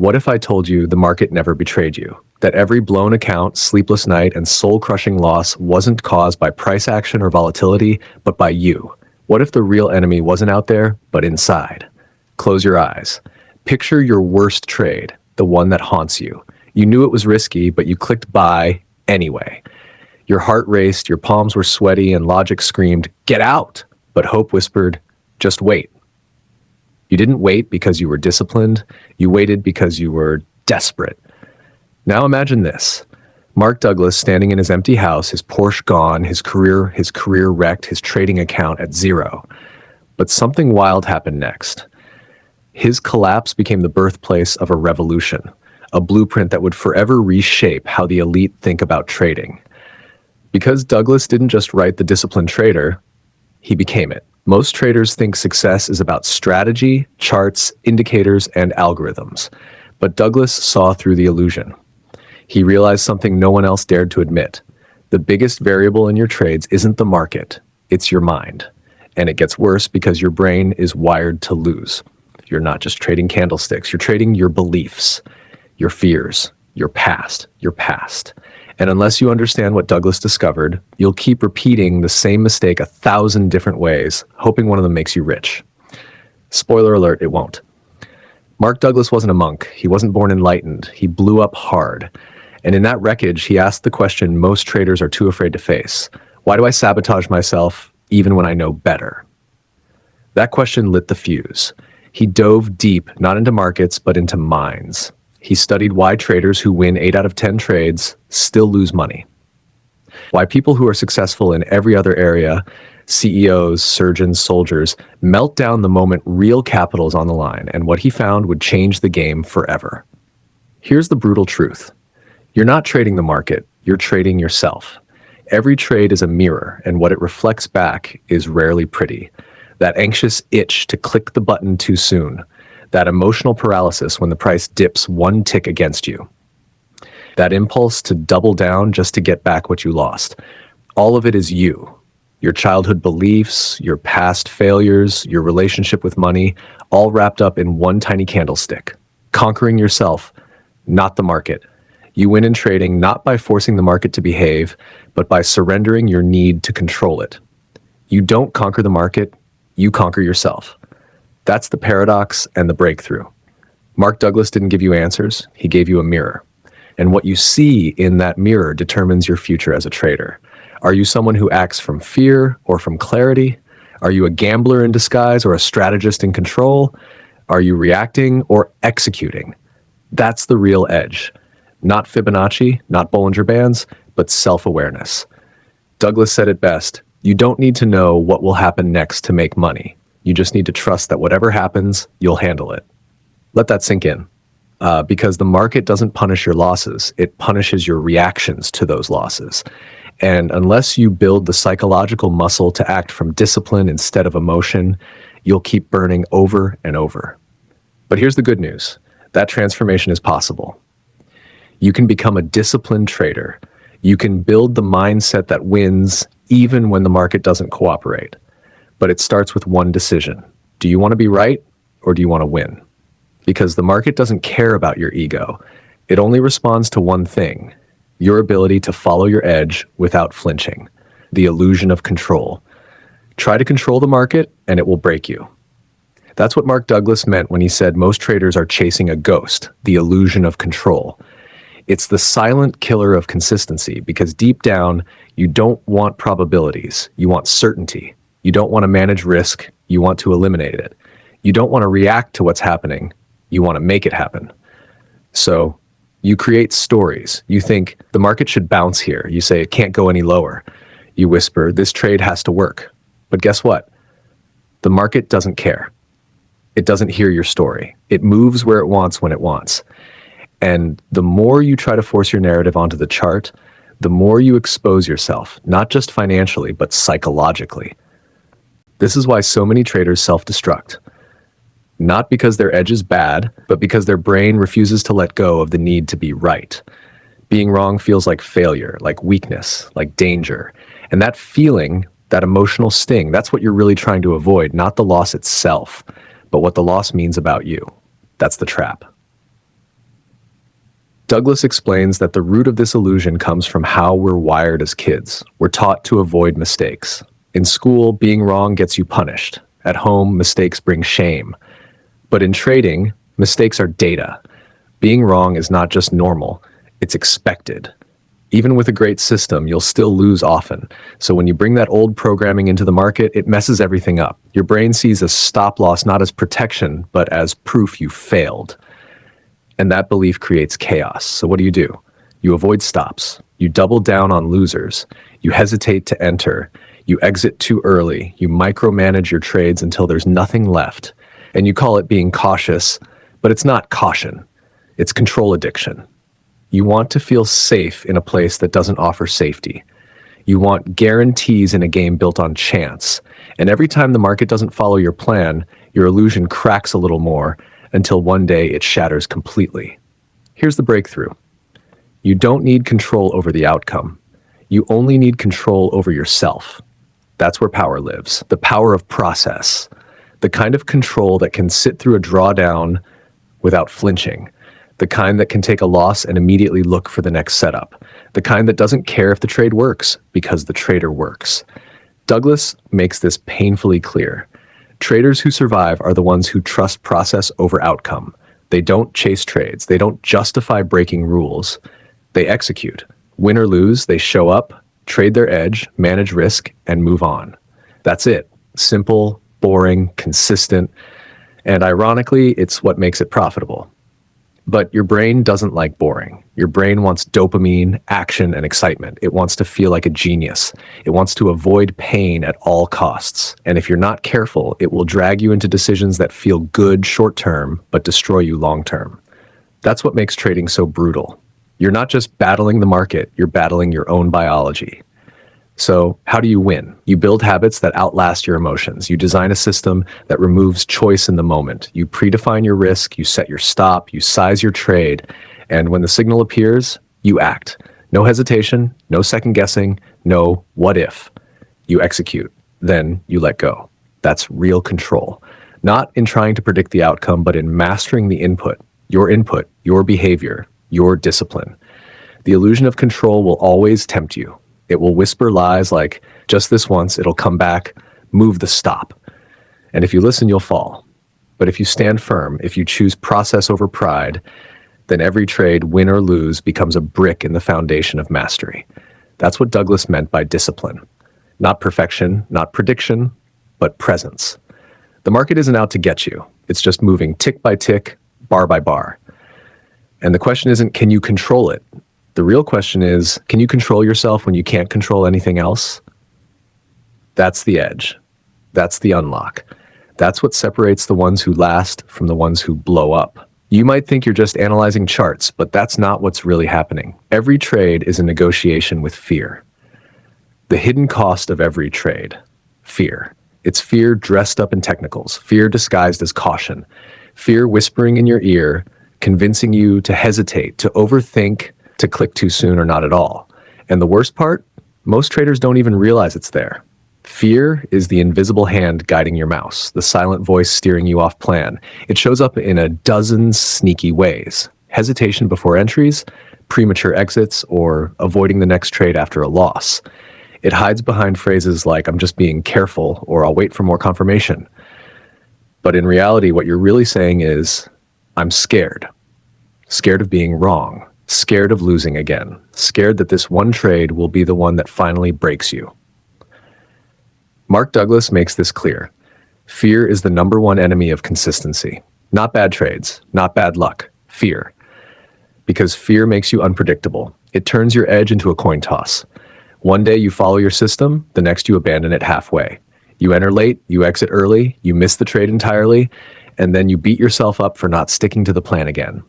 What if I told you the market never betrayed you? That every blown account, sleepless night, and soul-crushing loss wasn't caused by price action or volatility, but by you? What if the real enemy wasn't out there, but inside? Close your eyes. Picture your worst trade, the one that haunts you. You knew it was risky, but you clicked buy anyway. Your heart raced, your palms were sweaty, and logic screamed, "Get out!" But hope whispered, "Just wait." You didn't wait because you were disciplined. You waited because you were desperate. Now imagine this. Mark Douglas standing in his empty house, his Porsche gone, his career wrecked, his trading account at zero. But something wild happened next. His collapse became the birthplace of a revolution, a blueprint that would forever reshape how the elite think about trading. Because Douglas didn't just write The Disciplined Trader, he became it. Most traders think success is about strategy, charts, indicators, and algorithms. But Douglas saw through the illusion. He realized something no one else dared to admit. The biggest variable in your trades isn't the market, it's your mind. And it gets worse because your brain is wired to lose. You're not just trading candlesticks, you're trading your beliefs, your fears, your past. And unless you understand what Douglas discovered, you'll keep repeating the same mistake 1,000 different ways, hoping one of them makes you rich. Spoiler alert, it won't. Mark Douglas wasn't a monk. He wasn't born enlightened. He blew up hard. And in that wreckage, he asked the question most traders are too afraid to face. Why do I sabotage myself even when I know better? That question lit the fuse. He dove deep, not into markets, but into minds. He studied why traders who win 8 out of 10 trades still lose money. Why people who are successful in every other area, CEOs, surgeons, soldiers, melt down the moment real capital is on the line, and what he found would change the game forever. Here's the brutal truth. You're not trading the market, you're trading yourself. Every trade is a mirror, and what it reflects back is rarely pretty. That anxious itch to click the button too soon. That emotional paralysis when the price dips one tick against you. That impulse to double down just to get back what you lost. All of it is you. Your childhood beliefs, your past failures, your relationship with money, all wrapped up in one tiny candlestick. Conquering yourself, not the market. You win in trading not by forcing the market to behave, but by surrendering your need to control it. You don't conquer the market, you conquer yourself. That's the paradox and the breakthrough. Mark Douglas didn't give you answers, he gave you a mirror. And what you see in that mirror determines your future as a trader. Are you someone who acts from fear or from clarity? Are you a gambler in disguise or a strategist in control? Are you reacting or executing? That's the real edge. Not Fibonacci, not Bollinger Bands, but self-awareness. Douglas said it best, you don't need to know what will happen next to make money. You just need to trust that whatever happens, you'll handle it. Let that sink in. Because the market doesn't punish your losses, it punishes your reactions to those losses. And unless you build the psychological muscle to act from discipline instead of emotion, you'll keep burning over and over. But here's the good news. That transformation is possible. You can become a disciplined trader. You can build the mindset that wins even when the market doesn't cooperate. But it starts with one decision. Do you want to be right or do you want to win? Because the market doesn't care about your ego. It only responds to one thing, your ability to follow your edge without flinching, the illusion of control. Try to control the market and it will break you. That's what Mark Douglas meant when he said most traders are chasing a ghost, the illusion of control. It's the silent killer of consistency because deep down, you don't want probabilities, you want certainty. You don't want to manage risk, you want to eliminate it. You don't want to react to what's happening, you want to make it happen. So you create stories. You think the market should bounce here. You say it can't go any lower. You whisper, this trade has to work. But guess what? The market doesn't care. It doesn't hear your story. It moves where it wants when it wants. And the more you try to force your narrative onto the chart, the more you expose yourself, not just financially, but psychologically. This is why so many traders self-destruct. Not because their edge is bad, but because their brain refuses to let go of the need to be right. Being wrong feels like failure, like weakness, like danger. And that feeling, that emotional sting, that's what you're really trying to avoid, not the loss itself, but what the loss means about you. That's the trap. Douglas explains that the root of this illusion comes from how we're wired as kids. We're taught to avoid mistakes. In school, being wrong gets you punished. At home, mistakes bring shame. But in trading, mistakes are data. Being wrong is not just normal, it's expected. Even with a great system, you'll still lose often. So when you bring that old programming into the market, it messes everything up. Your brain sees a stop loss not as protection, but as proof you failed. And that belief creates chaos. So what do? You avoid stops. You double down on losers. You hesitate to enter. You exit too early. You micromanage your trades until there's nothing left. And you call it being cautious, but it's not caution. It's control addiction. You want to feel safe in a place that doesn't offer safety. You want guarantees in a game built on chance. And every time the market doesn't follow your plan, your illusion cracks a little more until one day it shatters completely. Here's the breakthrough. You don't need control over the outcome. You only need control over yourself. That's where power lives. The power of process. The kind of control that can sit through a drawdown without flinching. The kind that can take a loss and immediately look for the next setup. The kind that doesn't care if the trade works because the trader works. Douglas makes this painfully clear. Traders who survive are the ones who trust process over outcome. They don't chase trades. They don't justify breaking rules. They execute. Win or lose, they show up, trade their edge, manage risk, and move on. That's it. Simple, boring, consistent, and ironically, it's what makes it profitable. But your brain doesn't like boring. Your brain wants dopamine, action, and excitement. It wants to feel like a genius. It wants to avoid pain at all costs. And if you're not careful, it will drag you into decisions that feel good short-term, but destroy you long-term. That's what makes trading so brutal. You're not just battling the market, you're battling your own biology. So how do you win? You build habits that outlast your emotions. You design a system that removes choice in the moment. You predefine your risk, you set your stop, you size your trade, and when the signal appears, you act. No hesitation, no second guessing, no what if. You execute, then you let go. That's real control. Not in trying to predict the outcome, but in mastering the input, your behavior, your discipline. The illusion of control will always tempt you. It will whisper lies like, just this once, it'll come back, move the stop. And if you listen, you'll fall. But if you stand firm, if you choose process over pride, then every trade, win or lose, becomes a brick in the foundation of mastery. That's what Douglas meant by discipline. Not perfection, not prediction, but presence. The market isn't out to get you. It's just moving tick by tick, bar by bar. And the question isn't, can you control it? The real question is, can you control yourself when you can't control anything else? That's the edge. That's the unlock. That's what separates the ones who last from the ones who blow up. You might think you're just analyzing charts, but that's not what's really happening. Every trade is a negotiation with fear. The hidden cost of every trade, fear. It's fear dressed up in technicals, fear disguised as caution, fear whispering in your ear, convincing you to hesitate, to overthink, to click too soon or not at all. And the worst part, most traders don't even realize it's there. Fear is the invisible hand guiding your mouse, the silent voice steering you off plan. It shows up in a dozen sneaky ways. Hesitation before entries, premature exits, or avoiding the next trade after a loss. It hides behind phrases like, I'm just being careful, or I'll wait for more confirmation. But in reality, what you're really saying is, I'm scared. Scared of being wrong. Scared of losing again, scared that this one trade will be the one that finally breaks you. Mark Douglas makes this clear. Fear is the number one enemy of consistency. Not bad trades, not bad luck, fear. Because fear makes you unpredictable. It turns your edge into a coin toss. One day you follow your system, the next you abandon it halfway. You enter late, you exit early, you miss the trade entirely, and then you beat yourself up for not sticking to the plan again.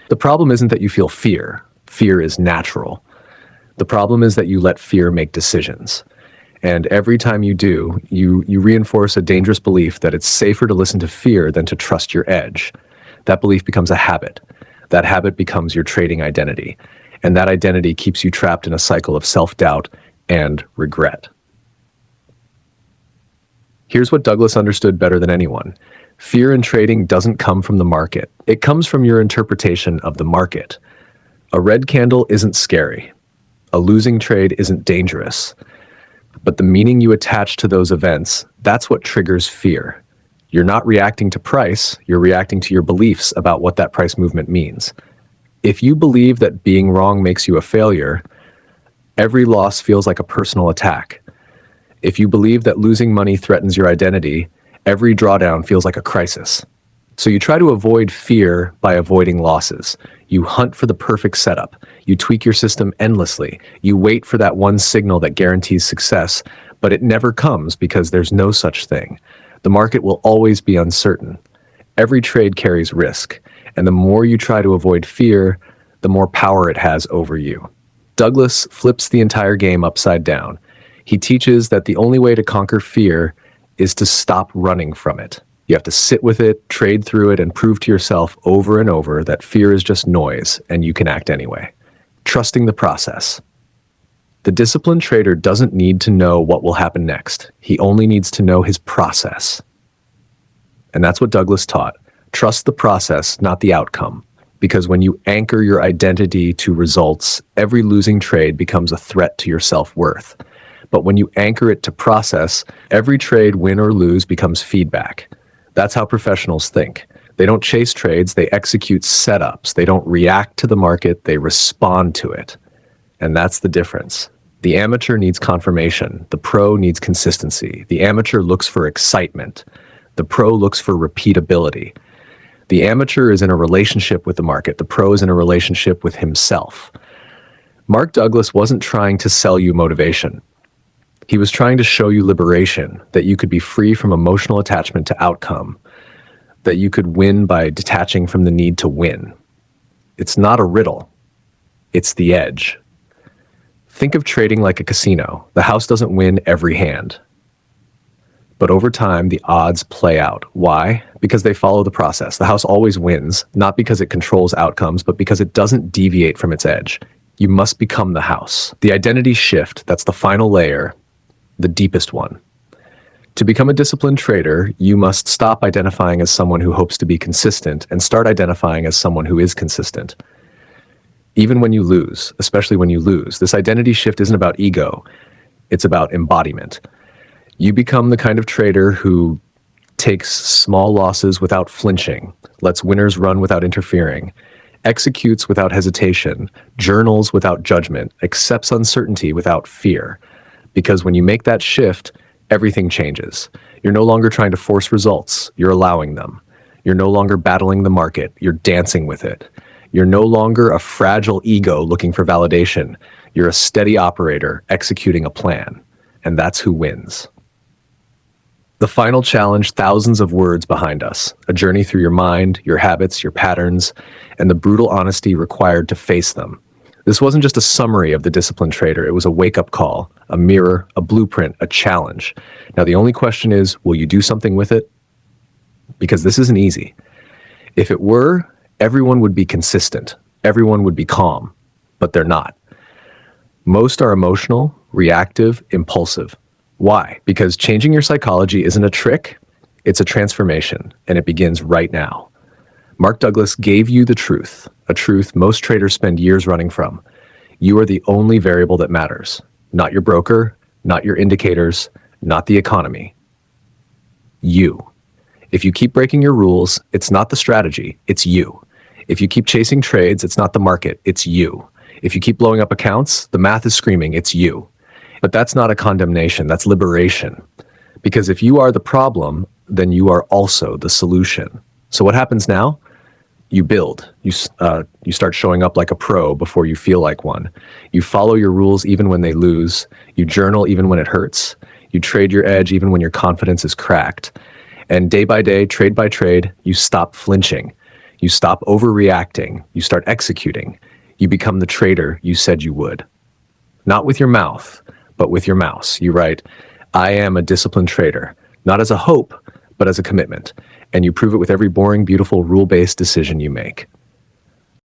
The problem isn't that you feel fear. Fear is natural. The problem is that you let fear make decisions. And every time you do, you reinforce a dangerous belief that it's safer to listen to fear than to trust your edge. That belief becomes a habit. That habit becomes your trading identity. And that identity keeps you trapped in a cycle of self-doubt and regret. Here's what Douglas understood better than anyone. Fear in trading doesn't come from the market. It comes from your interpretation of the market. A red candle isn't scary. A losing trade isn't dangerous. But the meaning you attach to those events, that's what triggers fear. You're not reacting to price, you're reacting to your beliefs about what that price movement means. If you believe that being wrong makes you a failure, every loss feels like a personal attack. If you believe that losing money threatens your identity, every drawdown feels like a crisis. So you try to avoid fear by avoiding losses. You hunt for the perfect setup. You tweak your system endlessly. You wait for that one signal that guarantees success, but it never comes because there's no such thing. The market will always be uncertain. Every trade carries risk, and the more you try to avoid fear, the more power it has over you. Douglas flips the entire game upside down. He teaches that the only way to conquer fear is to stop running from it. You have to sit with it, trade through it, and prove to yourself over and over that fear is just noise and you can act anyway. Trusting the process. The disciplined trader doesn't need to know what will happen next. He only needs to know his process. And that's what Douglas taught. Trust the process, not the outcome. Because when you anchor your identity to results, every losing trade becomes a threat to your self-worth. But when you anchor it to process, every trade, win or lose, becomes feedback. That's how professionals think. They don't chase trades, they execute setups. They don't react to the market, they respond to it. And that's the difference. The amateur needs confirmation. The pro needs consistency. The amateur looks for excitement. The pro looks for repeatability. The amateur is in a relationship with the market. The pro is in a relationship with himself. Mark Douglas wasn't trying to sell you motivation. He was trying to show you liberation, that you could be free from emotional attachment to outcome, that you could win by detaching from the need to win. It's not a riddle. It's the edge. Think of trading like a casino. The house doesn't win every hand. But over time, the odds play out. Why? Because they follow the process. The house always wins, not because it controls outcomes, but because it doesn't deviate from its edge. You must become the house. The identity shift, that's the final layer, the deepest one. To become a disciplined trader, you must stop identifying as someone who hopes to be consistent and start identifying as someone who is consistent. Even when you lose, especially when you lose, this identity shift isn't about ego, it's about embodiment. You become the kind of trader who takes small losses without flinching, lets winners run without interfering, executes without hesitation, journals without judgment, accepts uncertainty without fear. Because when you make that shift, everything changes. You're no longer trying to force results, you're allowing them. You're no longer battling the market, you're dancing with it. You're no longer a fragile ego looking for validation. You're a steady operator executing a plan. And that's who wins. The final challenge, thousands of words behind us, a journey through your mind, your habits, your patterns, and the brutal honesty required to face them. This wasn't just a summary of the disciplined trader, it was a wake-up call, a mirror, a blueprint, a challenge. Now the only question is, will you do something with it? Because this isn't easy. If it were, everyone would be consistent, everyone would be calm, but they're not. Most are emotional, reactive, impulsive. Why? Because changing your psychology isn't a trick, it's a transformation, and it begins right now. Mark Douglas gave you the truth, a truth most traders spend years running from. You are the only variable that matters. Not your broker, not your indicators, not the economy. You. If you keep breaking your rules, it's not the strategy, it's you. If you keep chasing trades, it's not the market, it's you. If you keep blowing up accounts, the math is screaming, it's you. But that's not a condemnation, that's liberation. Because if you are the problem, then you are also the solution. So what happens now? You build. You start showing up like a pro before you feel like one. You follow your rules even when they lose. You journal even when it hurts. You trade your edge even when your confidence is cracked. And day by day, trade by trade, you stop flinching. You stop overreacting. You start executing. You become the trader you said you would. Not with your mouth, but with your mouse. You write, I am a disciplined trader, not as a hope, but as a commitment. And you prove it with every boring, beautiful, rule-based decision you make.